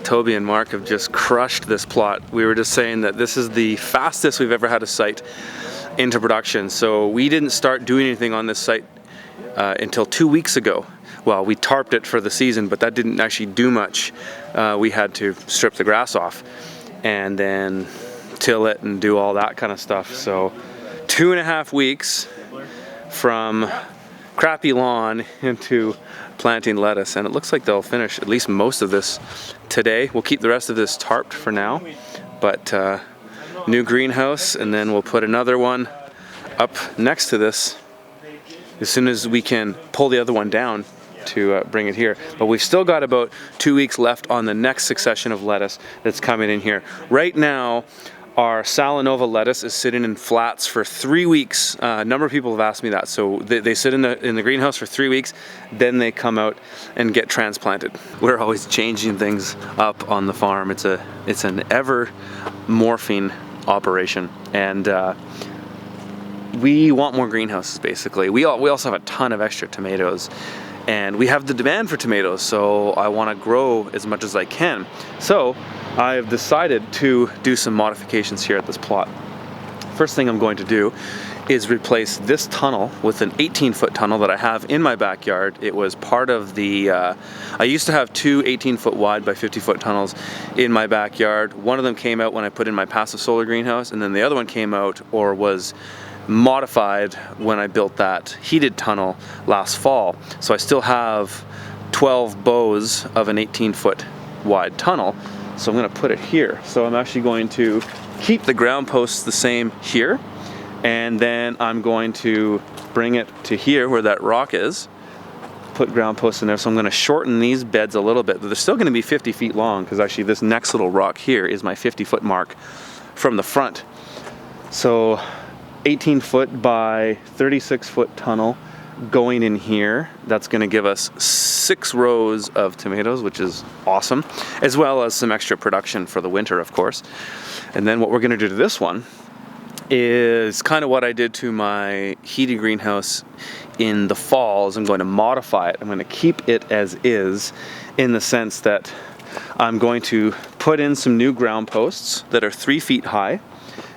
Toby and Mark have just crushed this plot. We were just saying that this is the fastest we've ever had a site into production. So we didn't start doing anything on this site until 2 weeks ago. Well, we tarped it for the season, but that didn't actually do much. We had to strip the grass off and then till it and do all that kind of stuff. So 2.5 weeks from crappy lawn into planting lettuce, and it looks like they'll finish at least most of this today. We'll keep the rest of this tarped for now, but new greenhouse, and then we'll put another one up next to this as soon as we can pull the other one down to bring it here. But we've still got about 2 weeks left on the next succession of lettuce that's coming in here. Right now, our Salanova lettuce is sitting in flats for 3 weeks. A number of people have asked me that. So they sit in the greenhouse for 3 weeks, then they come out and get transplanted. We're always changing things up on the farm. It's an ever morphing operation, and we want more greenhouses basically. We also have a ton of extra tomatoes, and we have the demand for tomatoes, so I want to grow as much as I can. So I've decided to do some modifications here at this plot. First thing I'm going to do is replace this tunnel with an 18-foot tunnel that I have in my backyard. It was part of the, I used to have two 18-foot wide by 50-foot tunnels in my backyard. One of them came out when I put in my passive solar greenhouse, and then the other one came out or was modified when I built that heated tunnel last fall. So I still have 12 bows of an 18-foot wide tunnel. So I'm going to put it here. So I'm actually going to keep the ground posts the same here, and then I'm going to bring it to here where that rock is, put ground posts in there. So I'm going to shorten these beds a little bit, but they're still going to be 50 feet long, because actually this next little rock here is my 50-foot mark from the front. So 18-foot by 36-foot tunnel going in here. That's going to give us 6 rows of tomatoes, which is awesome, as well as some extra production for the winter, of course. And then what we're going to do to this one is kind of what I did to my heated greenhouse in the fall. Is I'm going to modify it. I'm going to keep it as is, in the sense that I'm going to put in some new ground posts that are 3 feet high,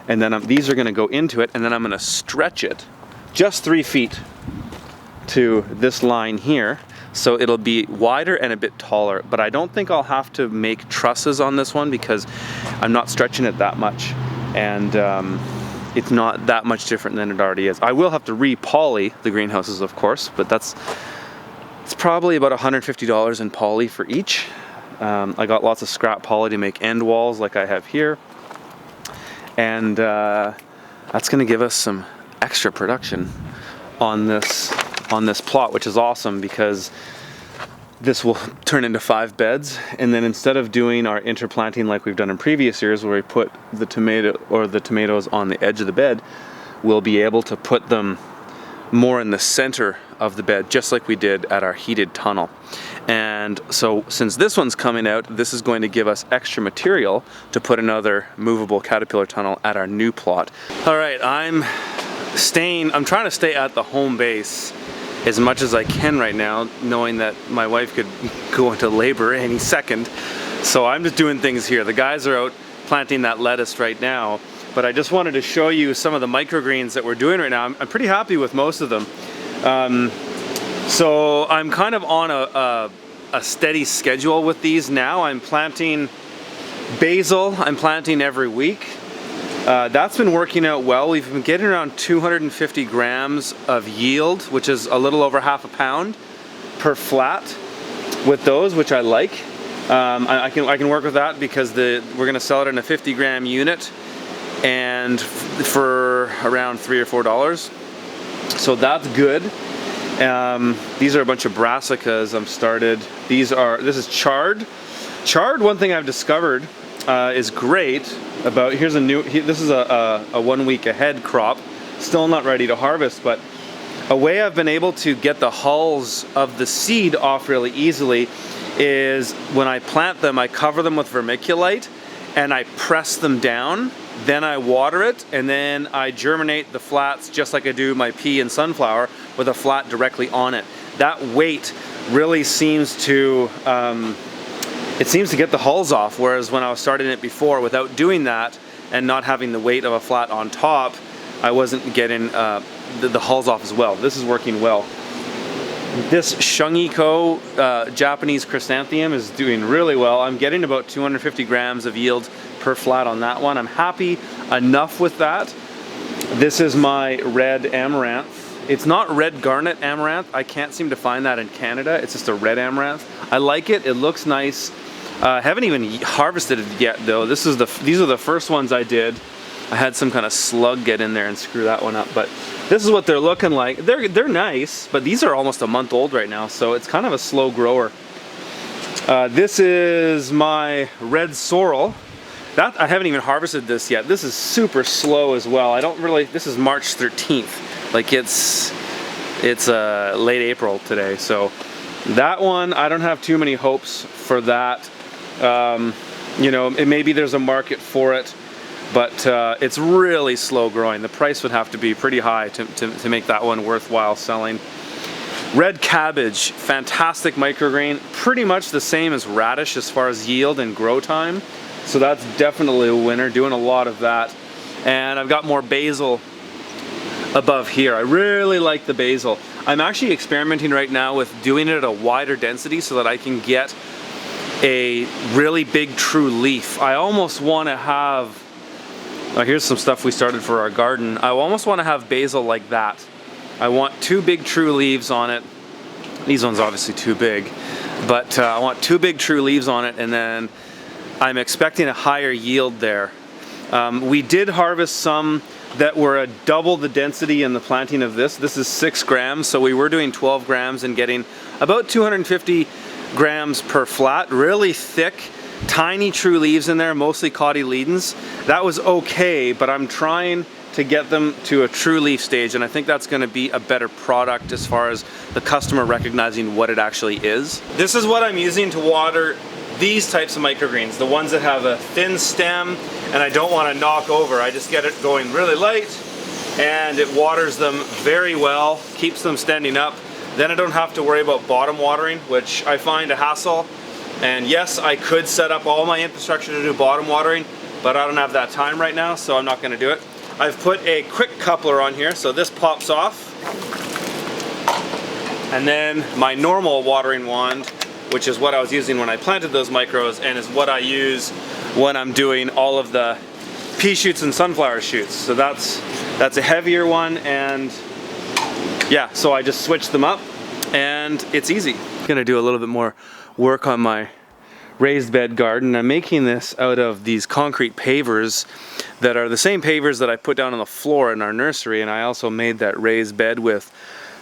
and then these are going to go into it, and then I'm going to stretch it just 3 feet to this line here, so it'll be wider and a bit taller. But I don't think I'll have to make trusses on this one, because I'm not stretching it that much, and it's not that much different than it already is. I will have to re-poly the greenhouses, of course, but it's probably about $150 in poly for each. I got lots of scrap poly to make end walls like I have here, and that's going to give us some extra production on this plot, which is awesome, because this will turn into 5 beds, and then instead of doing our interplanting like we've done in previous years, where we put the tomatoes on the edge of the bed, we'll be able to put them more in the center of the bed, just like we did at our heated tunnel. And so since this one's coming out, this is going to give us extra material to put another movable caterpillar tunnel at our new plot. All right, I'm trying to stay at the home base as much as I can right now, knowing that my wife could go into labor any second. So I'm just doing things here. The guys are out planting that lettuce right now, but I just wanted to show you some of the microgreens that we're doing right now. I'm pretty happy with most of them. So I'm kind of on a steady schedule with these now. I'm planting basil, I'm planting every week. That's been working out well. We've been getting around 250 grams of yield, which is a little over half a pound per flat with those, which I like. I can work with that, because we're going to sell it in a 50-gram unit, and for around $3 or $4. So that's good. These are a bunch of brassicas I've started. This is chard. Chard, one thing I've discovered is great about, this is a 1 week ahead crop, still not ready to harvest, but a way I've been able to get the hulls of the seed off really easily is when I plant them, I cover them with vermiculite and I press them down, then I water it, and then I germinate the flats just like I do my pea and sunflower, with a flat directly on it. That weight really seems to it seems to get the hulls off, whereas when I was starting it before without doing that and not having the weight of a flat on top, I wasn't getting the hulls off as well. This is working well. This Shungiko Japanese Chrysanthemum is doing really well. I'm getting about 250 grams of yield per flat on that one. I'm happy enough with that. This is my red amaranth. It's not red garnet amaranth. I can't seem to find that in Canada. It's just a red amaranth. I like it. It looks nice. Haven't even harvested it yet though. These are the first ones I did. I had some kind of slug get in there and screw that one up, but this is what they're looking like. They're nice, but these are almost a month old right now, so it's kind of a slow grower. This is my red sorrel. That I haven't even harvested this yet. This is super slow as well. This is March 13th. Like it's late April today, so that one I don't have too many hopes for that. You know, maybe there's a market for it, but it's really slow growing. The price would have to be pretty high to make that one worthwhile selling. Red cabbage, fantastic microgreen, pretty much the same as radish as far as yield and grow time. So that's definitely a winner, doing a lot of that. And I've got more basil above here. I really like the basil. I'm actually experimenting right now with doing it at a wider density so that I can get a really big true leaf. I almost want to have, here's some stuff we started for our garden. I almost want to have basil like that. I want 2 big true leaves on it. These ones obviously too big, but I want 2 big true leaves on it, and then I'm expecting a higher yield there. We did harvest some that were double the density in the planting of this. This is 6 grams, so we were doing 12 grams and getting about 250 grams per flat. Really thick, tiny true leaves in there, mostly cotyledons. That was okay, but I'm trying to get them to a true leaf stage, and I think that's going to be a better product as far as the customer recognizing what it actually is. This is what I'm using to water these types of microgreens, the ones that have a thin stem and I don't want to knock over. I just get it going really light and it waters them very well, keeps them standing up. Then I don't have to worry about bottom watering, which I find a hassle. And yes, I could set up all my infrastructure to do bottom watering, but I don't have that time right now, so I'm not going to do it. I've put a quick coupler on here, so this pops off. And then my normal watering wand, which is what I was using when I planted those micros and is what I use when I'm doing all of the pea shoots and sunflower shoots. So that's a heavier one, and yeah, so I just switch them up and it's easy. I'm gonna do a little bit more work on my raised bed garden. I'm making this out of these concrete pavers that are the same pavers that I put down on the floor in our nursery, and I also made that raised bed with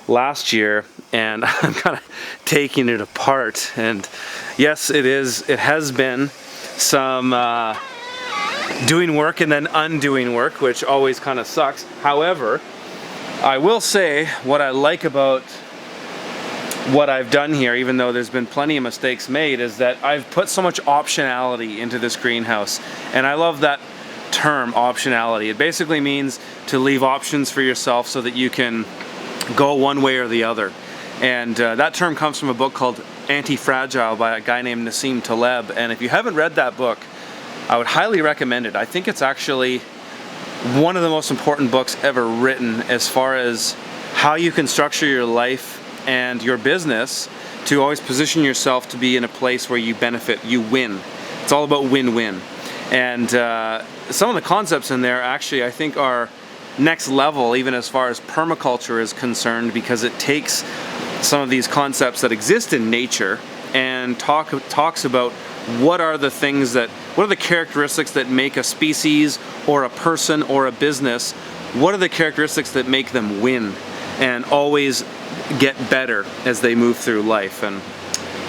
last year, and I'm kind of taking it apart. And yes, it has been some doing work and then undoing work, which always kind of sucks. However, I will say what I like about what I've done here, even though there's been plenty of mistakes made, is that I've put so much optionality into this greenhouse. And I love that term, optionality. It basically means to leave options for yourself so that you can go one way or the other. And that term comes from a book called Anti-Fragile by a guy named Nassim Taleb. And if you haven't read that book, I would highly recommend it. I think it's actually one of the most important books ever written as far as how you can structure your life and your business to always position yourself to be in a place where you benefit, you win. It's all about win-win. And some of the concepts in there actually I think are next level, even as far as permaculture is concerned, because it takes some of these concepts that exist in nature and talks about what are the characteristics that make a species or a person or a business, what are the characteristics that make them win and always get better as they move through life. And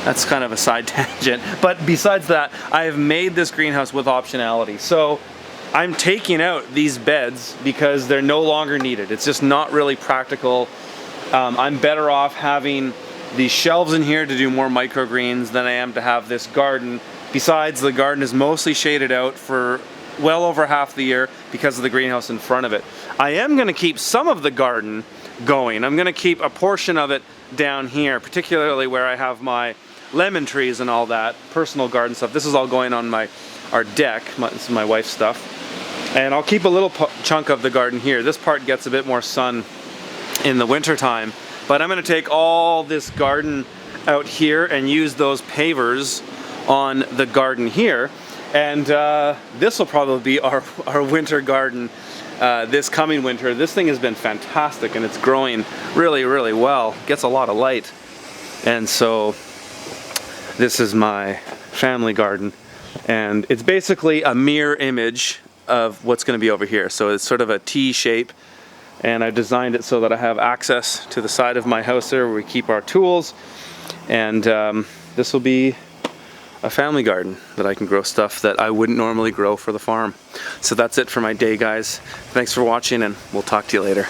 that's kind of a side tangent. But besides that, I have made this greenhouse with optionality. So I'm taking out these beds because they're no longer needed. It's just not really practical. I'm better off having these shelves in here to do more microgreens than I am to have this garden. Besides, the garden is mostly shaded out for well over half the year because of the greenhouse in front of it. I am going to keep some of the garden going. I'm going to keep a portion of it down here, particularly where I have my lemon trees and all that, personal garden stuff. This is all going on our deck. This is my wife's stuff. And I'll keep a little chunk of the garden here. This part gets a bit more sun in the winter time, but I'm going to take all this garden out here and use those pavers on the garden here. And this will probably be our winter garden this coming winter. This thing has been fantastic and it's growing really, really well. Gets a lot of light. And so this is my family garden. And it's basically a mirror image of what's going to be over here. So it's sort of a T shape. And I've designed it so that I have access to the side of my house there where we keep our tools. And this will be a family garden that I can grow stuff that I wouldn't normally grow for the farm. So that's it for my day, guys. Thanks for watching, and we'll talk to you later.